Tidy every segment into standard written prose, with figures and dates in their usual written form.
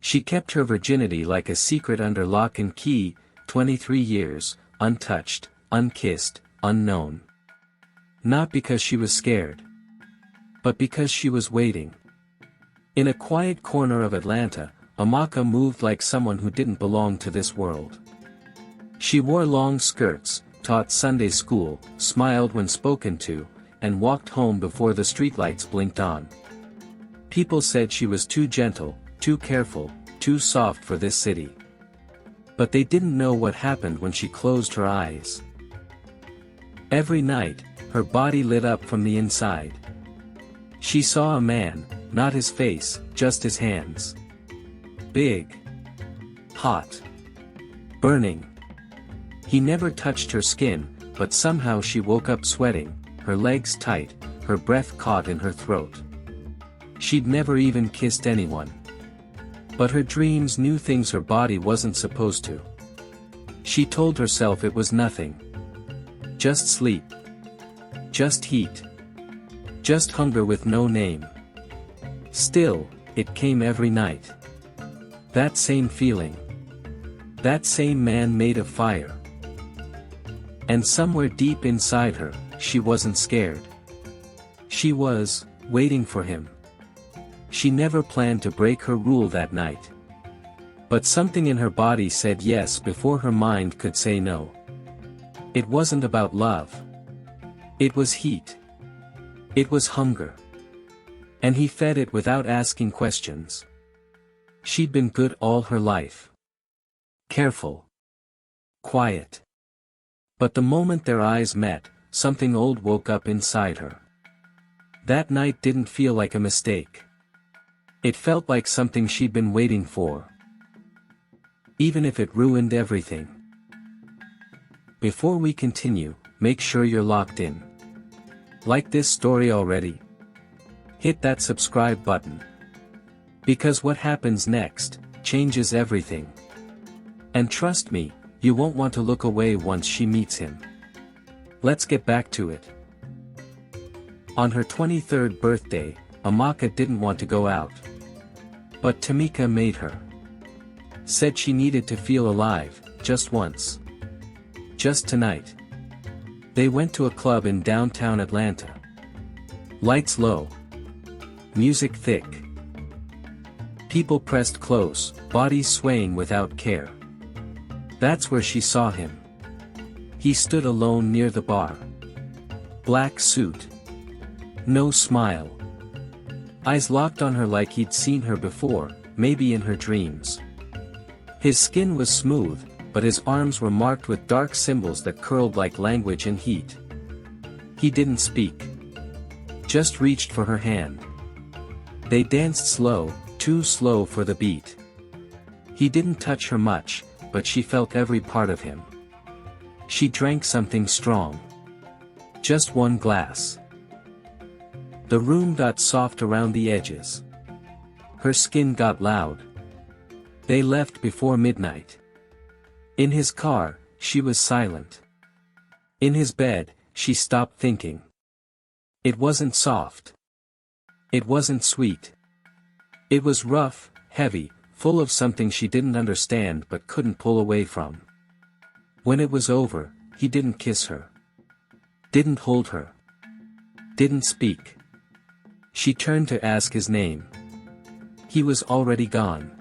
She kept her virginity like a secret under lock and key, 23 years, untouched, unkissed, unknown. Not because she was scared, but because she was waiting. In a quiet corner of Atlanta, Amaka moved like someone who didn't belong to this world. She wore long skirts, taught Sunday school, smiled when spoken to, and walked home before the streetlights blinked on. People said she was too gentle, too careful, too soft for this city. But they didn't know what happened when she closed her eyes. Every night, her body lit up from the inside. She saw a man, not his face, just his hands. Big. Hot. Burning. He never touched her skin, but somehow she woke up sweating, her legs tight, her breath caught in her throat. She'd never even kissed anyone. But her dreams knew things her body wasn't supposed to. She told herself it was nothing. Just sleep. Just heat. Just hunger with no name. Still, it came every night. That same feeling. That same man made of fire. And somewhere deep inside her, she wasn't scared. She was waiting for him. She never planned to break her rule that night. But something in her body said yes before her mind could say no. It wasn't about love. It was heat. It was hunger. And he fed it without asking questions. She'd been good all her life. Careful. Quiet. But the moment their eyes met, something old woke up inside her. That night didn't feel like a mistake. It felt like something she'd been waiting for. Even if it ruined everything. Before we continue, make sure you're locked in. Like this story already? Hit that subscribe button. Because what happens next changes everything. And trust me, you won't want to look away once she meets him. Let's get back to it. On her 23rd birthday, Amaka didn't want to go out. But Tamika made her. Said she needed to feel alive, just once. Just tonight. They went to a club in downtown Atlanta. Lights low. Music thick. People pressed close, bodies swaying without care. That's where she saw him. He stood alone near the bar. Black suit. No smile. Eyes locked on her like he'd seen her before, maybe in her dreams. His skin was smooth, but his arms were marked with dark symbols that curled like language and heat. He didn't speak. Just reached for her hand. They danced slow, too slow for the beat. He didn't touch her much, but she felt every part of him. She drank something strong. Just one glass. The room got soft around the edges. Her skin got loud. They left before midnight. In his car, she was silent. In his bed, she stopped thinking. It wasn't soft. It wasn't sweet. It was rough, heavy, full of something she didn't understand but couldn't pull away from. When it was over, he didn't kiss her. Didn't hold her. Didn't speak. She turned to ask his name. He was already gone.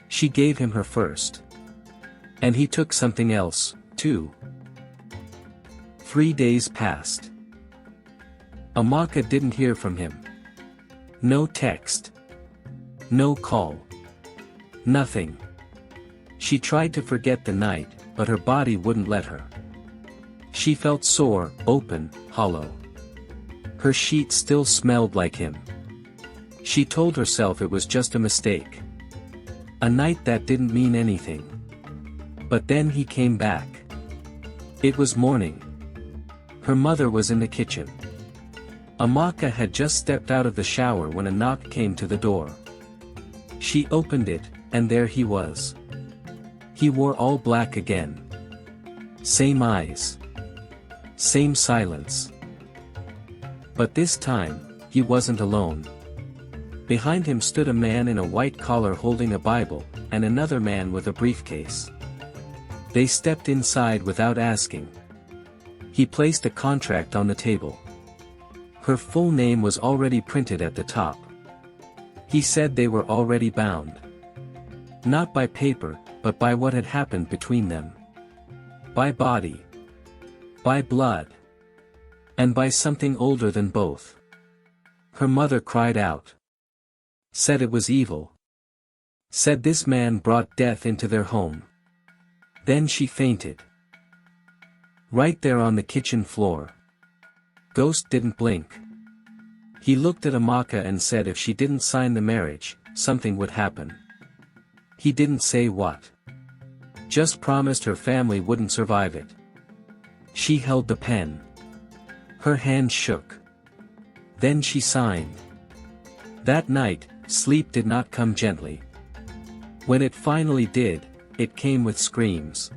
She gave him her first. And he took something else, too. 3 days passed. Amaka didn't hear from him. No text. No call. Nothing. She tried to forget the night, but her body wouldn't let her. She felt sore, open, hollow. Her sheets still smelled like him. She told herself it was just a mistake. A night that didn't mean anything. But then he came back. It was morning. Her mother was in the kitchen. Amaka had just stepped out of the shower when a knock came to the door. She opened it, and there he was. He wore all black again. Same eyes. Same silence. But this time, he wasn't alone. Behind him stood a man in a white collar holding a Bible, and another man with a briefcase. They stepped inside without asking. He placed a contract on the table. Her full name was already printed at the top. He said they were already bound. Not by paper, but by what had happened between them. By body. By blood. And by something older than both. Her mother cried out. Said it was evil. Said this man brought death into their home. Then she fainted. Right there on the kitchen floor. Ghost didn't blink. He looked at Amaka and said if she didn't sign the marriage, something would happen. He didn't say what. Just promised her family wouldn't survive it. She held the pen. Her hand shook. Then she signed. That night, sleep did not come gently. When it finally did, it came with screams.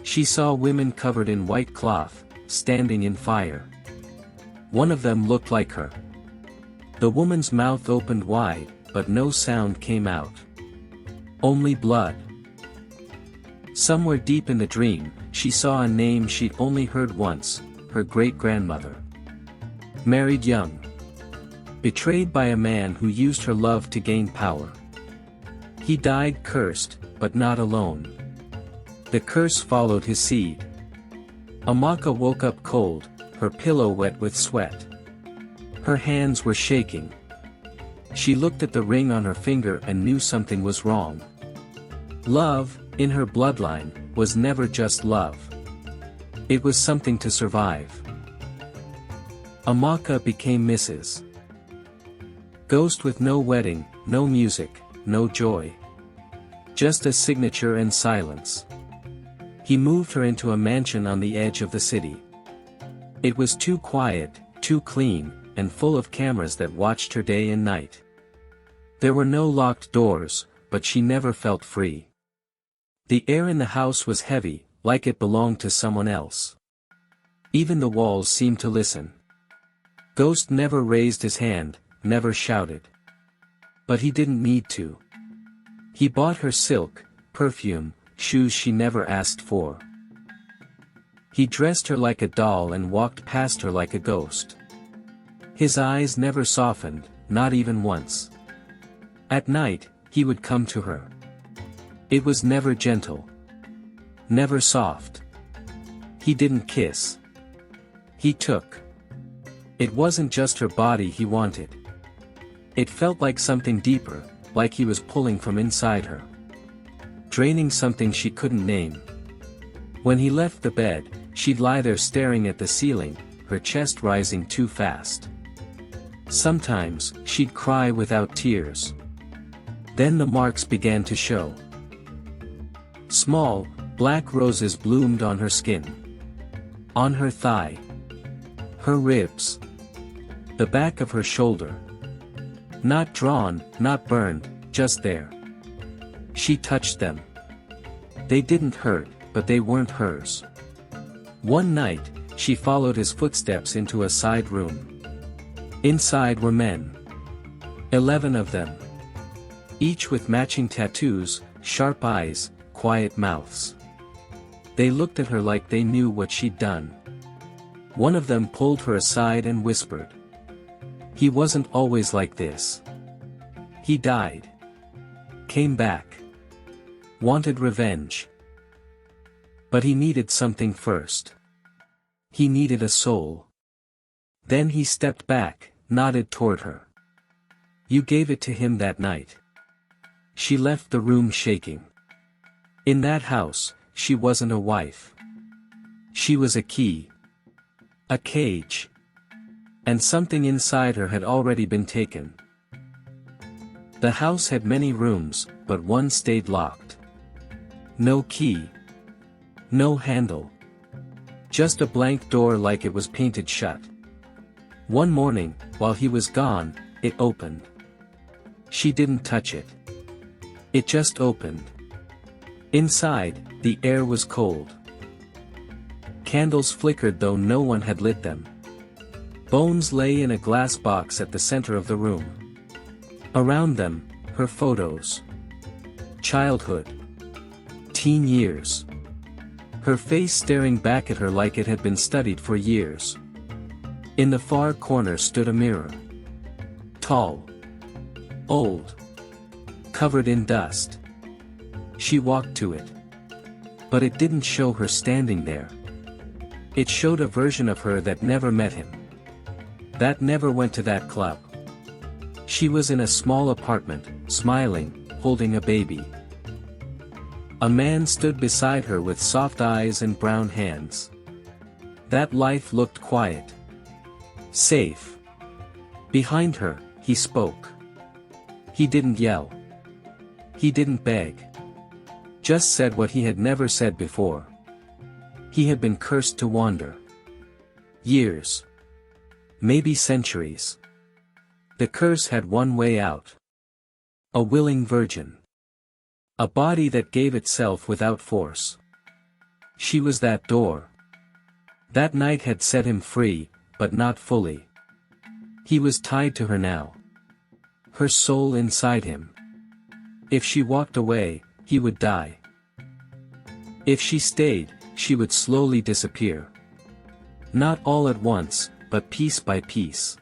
She saw women covered in white cloth, standing in fire. One of them looked like her. The woman's mouth opened wide, but no sound came out. Only blood. Somewhere deep in the dream, she saw a name she'd only heard once, her great-grandmother. Married young. Betrayed by a man who used her love to gain power. He died cursed, but not alone. The curse followed his seed. Amaka woke up cold, her pillow wet with sweat. Her hands were shaking. She looked at the ring on her finger and knew something was wrong. Love, in her bloodline, was never just love. It was something to survive. Amaka became Mrs. Ghost with no wedding, no music, no joy. Just a signature and silence. He moved her into a mansion on the edge of the city. It was too quiet, too clean, and full of cameras that watched her day and night. There were no locked doors, but she never felt free. The air in the house was heavy, like it belonged to someone else. Even the walls seemed to listen. Ghost never raised his hand, never shouted. But he didn't need to. He bought her silk, perfume, shoes she never asked for. He dressed her like a doll and walked past her like a ghost. His eyes never softened, not even once. At night, he would come to her. It was never gentle. Never soft. He didn't kiss. He took. It wasn't just her body he wanted. It felt like something deeper, like he was pulling from inside her. Draining something she couldn't name. When he left the bed, she'd lie there staring at the ceiling, her chest rising too fast. Sometimes, she'd cry without tears. Then the marks began to show. Small, black roses bloomed on her skin. On her thigh. Her ribs. The back of her shoulder. Not drawn, not burned, just there. She touched them. They didn't hurt, but they weren't hers. One night, she followed his footsteps into a side room. Inside were men. 11 of them. Each with matching tattoos, sharp eyes, quiet mouths. They looked at her like they knew what she'd done. One of them pulled her aside and whispered. He wasn't always like this. He died. Came back. Wanted revenge. But he needed something first. He needed a soul. Then he stepped back, nodded toward her. You gave it to him that night. She left the room shaking. In that house, she wasn't a wife. She was a key. A cage. And something inside her had already been taken. The house had many rooms, but one stayed locked. No key. No handle. Just a blank door like it was painted shut. One morning, while he was gone, it opened. She didn't touch it. It just opened. Inside, the air was cold. Candles flickered though no one had lit them. Bones lay in a glass box at the center of the room. Around them, her photos. Childhood. Teen years. Her face staring back at her like it had been studied for years. In the far corner stood a mirror. Tall. Old. Covered in dust. She walked to it. But it didn't show her standing there. It showed a version of her that never met him. That never went to that club. She was in a small apartment, smiling, holding a baby. A man stood beside her with soft eyes and brown hands. That life looked quiet. Safe. Behind her, he spoke. He didn't yell. He didn't beg. Just said what he had never said before. He had been cursed to wander. Years. Maybe centuries. The curse had one way out. A willing virgin. A body that gave itself without force. She was that door. That night had set him free, but not fully. He was tied to her now. Her soul inside him. If she walked away, he would die. If she stayed, she would slowly disappear. Not all at once, but piece by piece.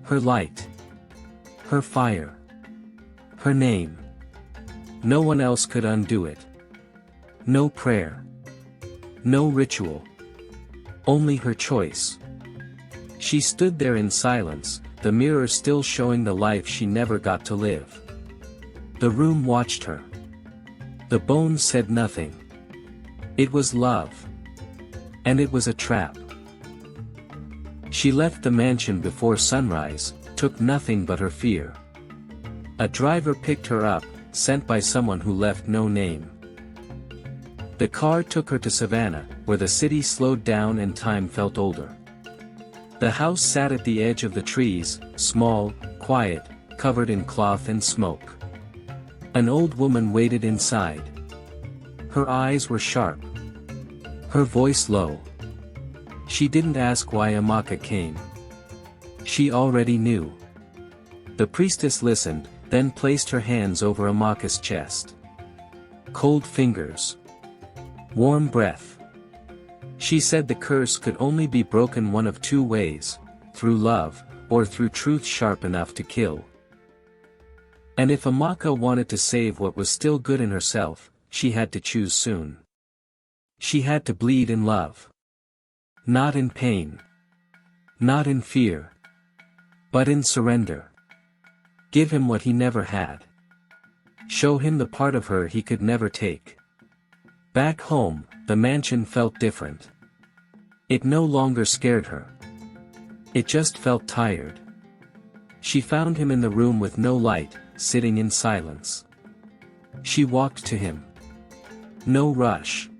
Her light. Her fire. Her name. No one else could undo it. No prayer. No ritual. Only her choice. She stood there in silence, the mirror still showing the life she never got to live. The room watched her. The bones said nothing. It was love. And it was a trap. She left the mansion before sunrise, took nothing but her fear. A driver picked her up, sent by someone who left no name. The car took her to Savannah, where the city slowed down and time felt older. The house sat at the edge of the trees, small, quiet, covered in cloth and smoke. An old woman waited inside. Her eyes were sharp. Her voice low. She didn't ask why Amaka came. She already knew. The priestess listened, then placed her hands over Amaka's chest. Cold fingers. Warm breath. She said the curse could only be broken one of two ways, through love, or through truth sharp enough to kill. And if Amaka wanted to save what was still good in herself, she had to choose soon. She had to bleed in love. Not in pain. Not in fear. But in surrender. Give him what he never had. Show him the part of her he could never take. Back home, the mansion felt different. It no longer scared her. It just felt tired. She found him in the room with no light, sitting in silence. She walked to him. No rush.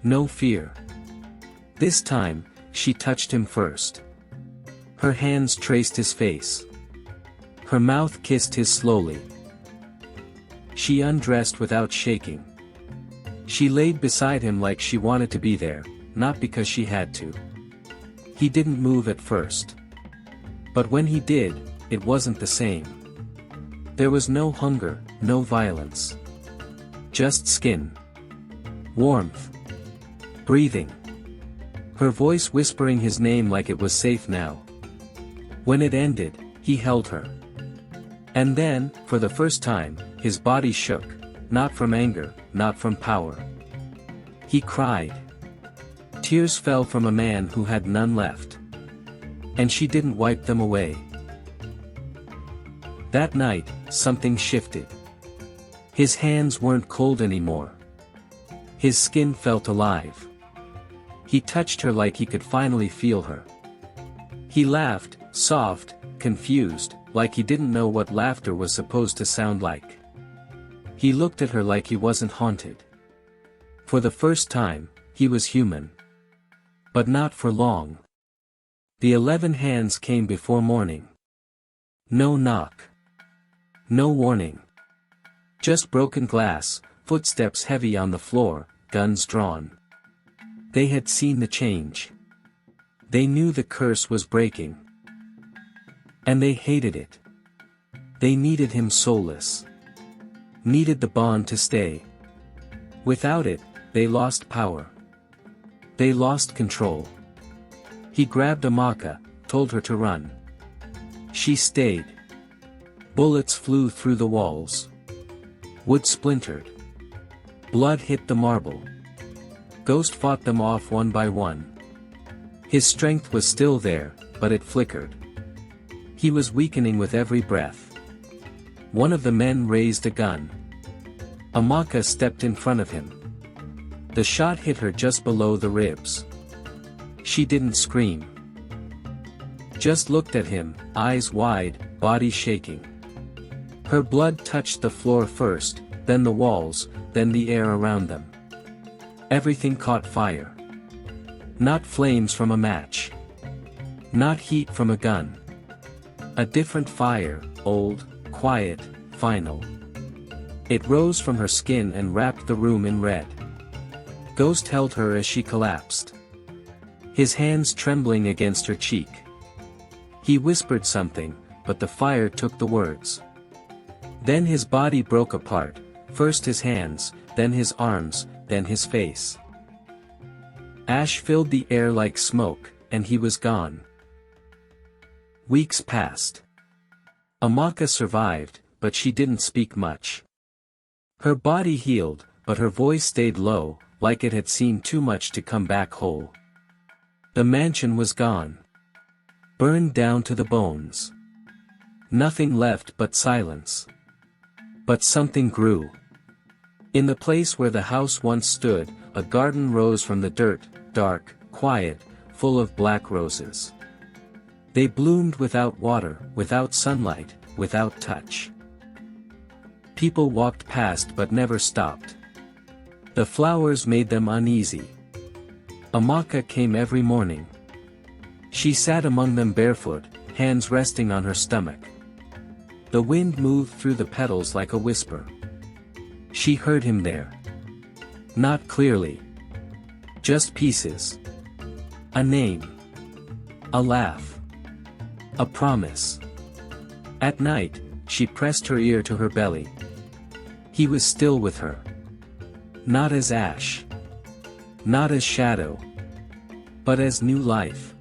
No fear. This time, she touched him first. Her hands traced his face. Her mouth kissed his slowly. She undressed without shaking. She laid beside him like she wanted to be there, not because she had to. He didn't move at first. But when he did, it wasn't the same. There was no hunger, no violence. Just skin. Warmth. Breathing. Her voice whispering his name like it was safe now. When it ended, he held her. And then, for the first time, his body shook, not from anger, not from power. He cried. Tears fell from a man who had none left. And she didn't wipe them away. That night, something shifted. His hands weren't cold anymore. His skin felt alive. He touched her like he could finally feel her. He laughed, soft, confused, like he didn't know what laughter was supposed to sound like. He looked at her like he wasn't haunted. For the first time, he was human. But not for long. The 11 hands came before morning. No knock. No warning. Just broken glass, footsteps heavy on the floor, guns drawn. They had seen the change. They knew the curse was breaking. And they hated it. They needed him soulless. Needed the bond to stay. Without it, they lost power. They lost control. He grabbed Amaka, told her to run. She stayed. Bullets flew through the walls. Wood splintered. Blood hit the marble. Ghost fought them off one by one. His strength was still there, but it flickered. He was weakening with every breath. One of the men raised a gun. Amaka stepped in front of him. The shot hit her just below the ribs. She didn't scream. Just looked at him, eyes wide, body shaking. Her blood touched the floor first, then the walls, then the air around them. Everything caught fire. Not flames from a match. Not heat from a gun. A different fire, old, quiet, final. It rose from her skin and wrapped the room in red. Ghost held her as she collapsed. His hands trembling against her cheek. He whispered something, but the fire took the words. Then his body broke apart, first his hands, then his arms, then his face. Ash filled the air like smoke, and he was gone. Weeks passed. Amaka survived, but she didn't speak much. Her body healed, but her voice stayed low, like it had seen too much to come back whole. The mansion was gone. Burned down to the bones. Nothing left but silence. But something grew. In the place where the house once stood, a garden rose from the dirt, dark, quiet, full of black roses. They bloomed without water, without sunlight, without touch. People walked past but never stopped. The flowers made them uneasy. Amaka came every morning. She sat among them barefoot, hands resting on her stomach. The wind moved through the petals like a whisper. She heard him there. Not clearly. Just pieces. A name. A laugh. A promise. At night, she pressed her ear to her belly. He was still with her. Not as ash. Not as shadow. But as new life.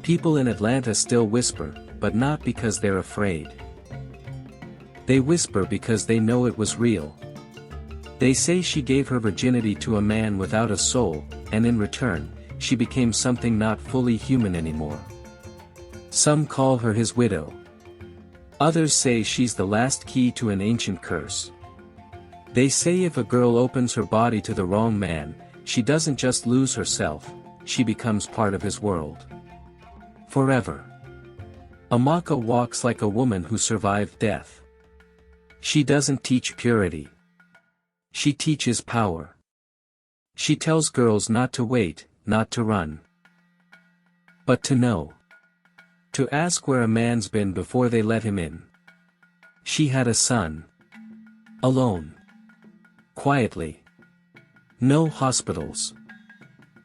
People in Atlanta still whisper, but not because they're afraid. They whisper because they know it was real. They say she gave her virginity to a man without a soul, and in return, she became something not fully human anymore. Some call her his widow. Others say she's the last key to an ancient curse. They say if a girl opens her body to the wrong man, she doesn't just lose herself, she becomes part of his world. Forever. Amaka walks like a woman who survived death. She doesn't teach purity. She teaches power. She tells girls not to wait, not to run. But to know. To ask where a man's been before they let him in. She had a son. Alone. Quietly. No hospitals.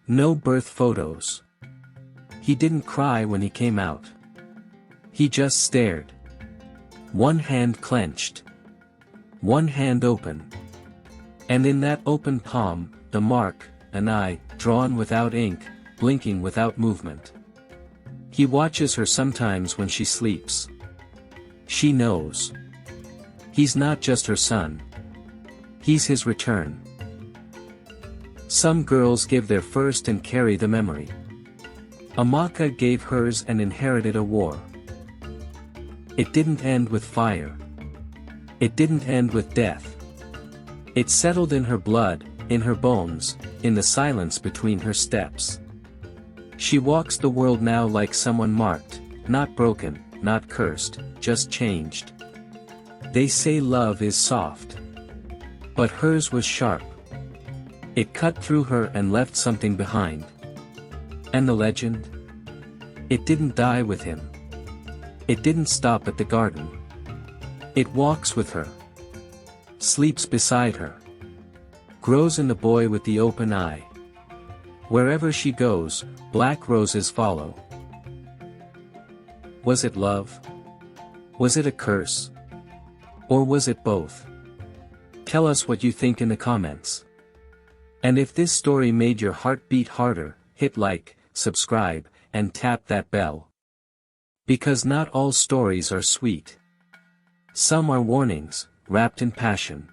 No birth photos. He didn't cry when he came out. He just stared. One hand clenched. One hand open. And in that open palm, the mark, an eye, drawn without ink, blinking without movement. He watches her sometimes when she sleeps. She knows. He's not just her son. He's his return. Some girls give their first and carry the memory. Amaka gave hers and inherited a war. It didn't end with fire. It didn't end with death. It settled in her blood, in her bones, in the silence between her steps. She walks the world now like someone marked, not broken, not cursed, just changed. They say love is soft. But hers was sharp. It cut through her and left something behind. And the legend? It didn't die with him. It didn't stop at the garden. It walks with her. Sleeps beside her. Grows in the boy with the open eye. Wherever she goes, black roses follow. Was it love? Was it a curse? Or was it both? Tell us what you think in the comments. And if this story made your heart beat harder, hit like, subscribe, and tap that bell. Because not all stories are sweet. Some are warnings, wrapped in passion.